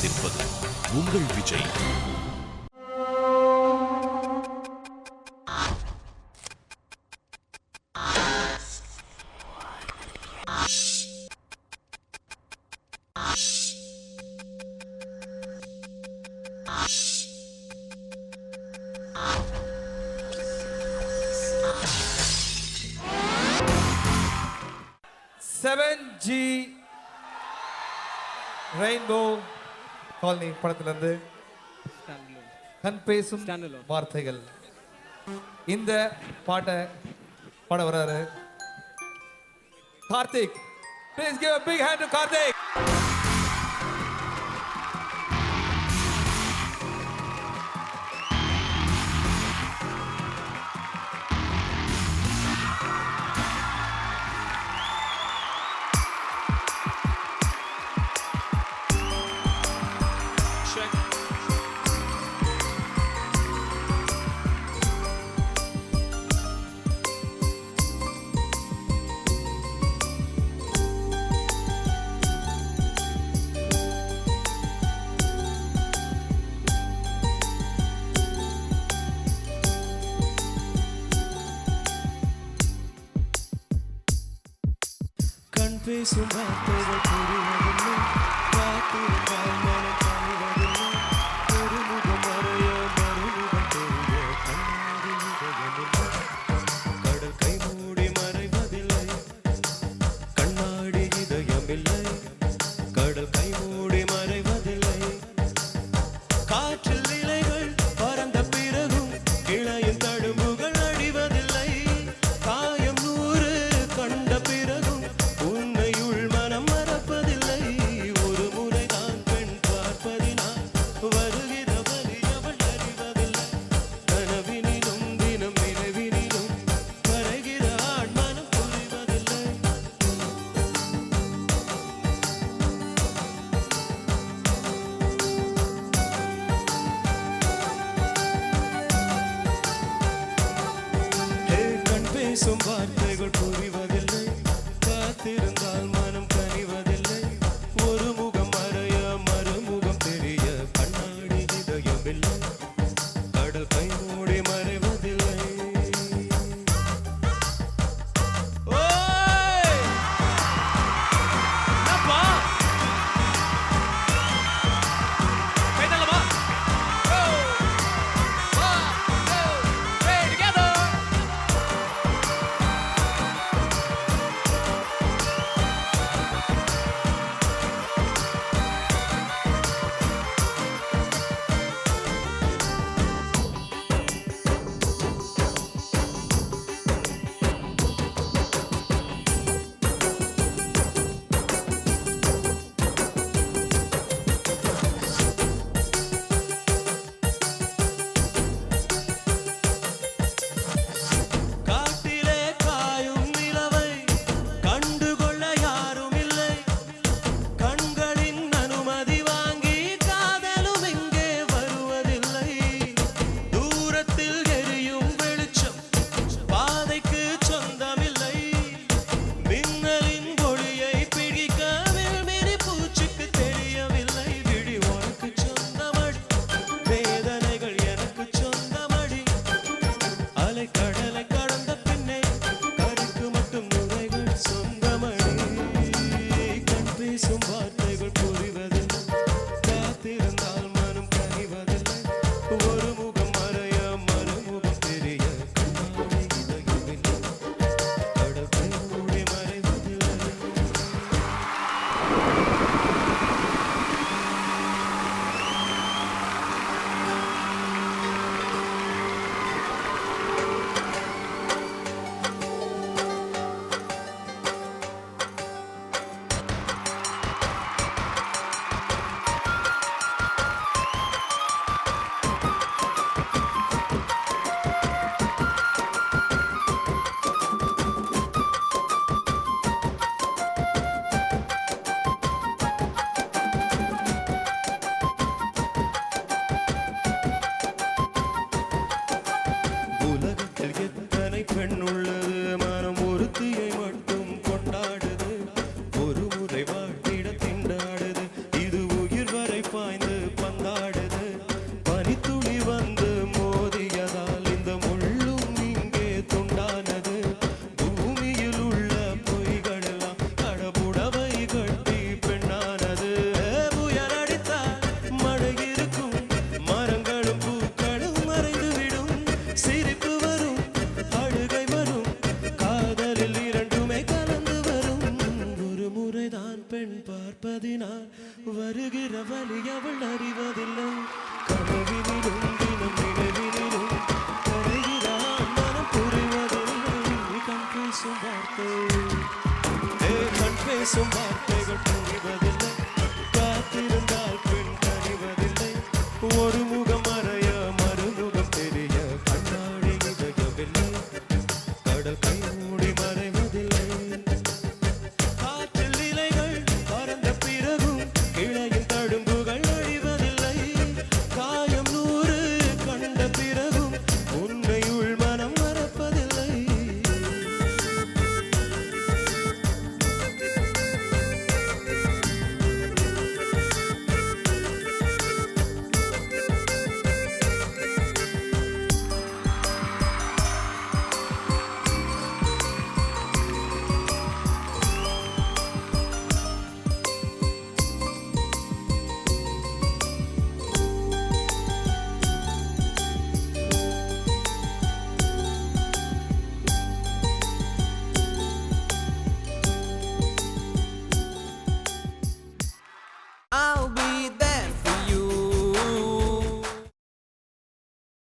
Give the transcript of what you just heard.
கொண்டிருப்பது உங்கள் Vijay. Rainbow colony படத்திலிருந்து கண் பேசும் வார்த்தைகள். இந்த பாட்டை பாட வராரு Karthik. Please give a big hand to Karthik. பேசும் வார்த்தைகள் புரிவதில்லை, காத்திருந்தால் மனம் காணுவதில்லை, ஒரு முகம் மறைய மறுமுகம் தெரிய கண்ணாடி இதயமில்லை, கடல் கை மூடி மறைவதில்லை, கண்ணாடி இதயமில்லை, கடல் கை மூடி மறைவதில்லை, காற்றில் இலைகள் பறந்த பிறகும் இளையின் தழும்புகள் அடிவதில்லை, காயம் 100 கண்ட பிறகும் பேசும் வார்த்தைகள் புரிவதில்லை, காத்திருந்தால் மனம் கனிவதில்லை, ஒரு முகம் மறைய மறுமுகம் தெரிய கண்ணாடி இதயமில்லை, கடல் கை மூடி மறைவதில்லை. வருகிற வழி அவள் அறிவதில்லை கனவினிலும் தினம் நினைவினிலும் கரைகிறான் மனம் புரிவதில்லை கண் பேசும் வார்த்தை கண் பேசும் வார்த்தைகள்